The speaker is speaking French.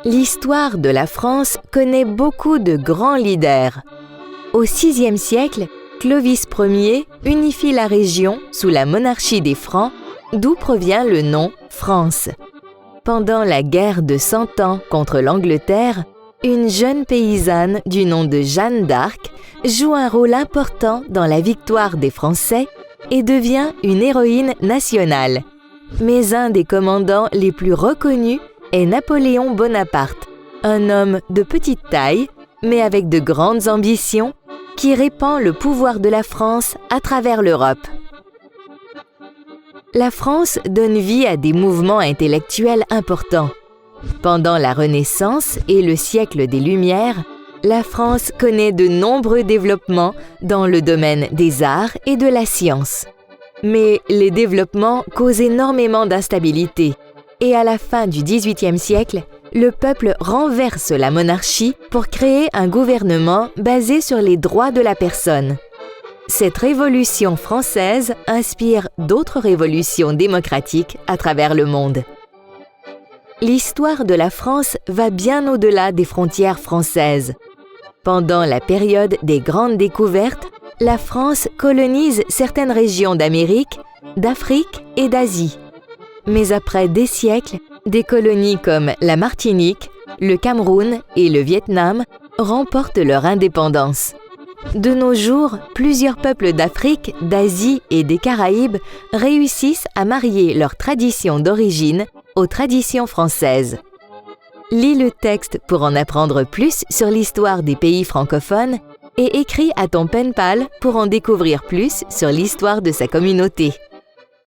L'histoire de la France connaît beaucoup de grands leaders. Au VIe siècle, Clovis Ier unifie la région sous la monarchie des Francs, d'où provient le nom France. Pendant la guerre de 100 ans contre l'Angleterre, une jeune paysanne du nom de Jeanne d'Arc joue un rôle important dans la victoire des Français et devient une héroïne nationale. Mais un des commandants les plus reconnus est Napoléon Bonaparte, un homme de petite taille, mais avec de grandes ambitions, qui répand le pouvoir de la France à travers l'Europe. La France donne vie à des mouvements intellectuels importants. Pendant la Renaissance et le siècle des Lumières, la France connaît de nombreux développements dans le domaine des arts et de la science. Mais les développements causent énormément d'instabilité et à la fin du XVIIIe siècle, le peuple renverse la monarchie pour créer un gouvernement basé sur les droits de la personne. Cette révolution française inspire d'autres révolutions démocratiques à travers le monde. L'histoire de la France va bien au-delà des frontières françaises. Pendant la période des grandes découvertes, la France colonise certaines régions d'Amérique, d'Afrique et d'Asie. Mais après des siècles, des colonies comme la Martinique, le Cameroun et le Vietnam remportent leur indépendance. De nos jours, plusieurs peuples d'Afrique, d'Asie et des Caraïbes réussissent à marier leurs traditions d'origine aux traditions françaises. Lis le texte pour en apprendre plus sur l'histoire des pays francophones et écris à ton pen pal pour en découvrir plus sur l'histoire de sa communauté.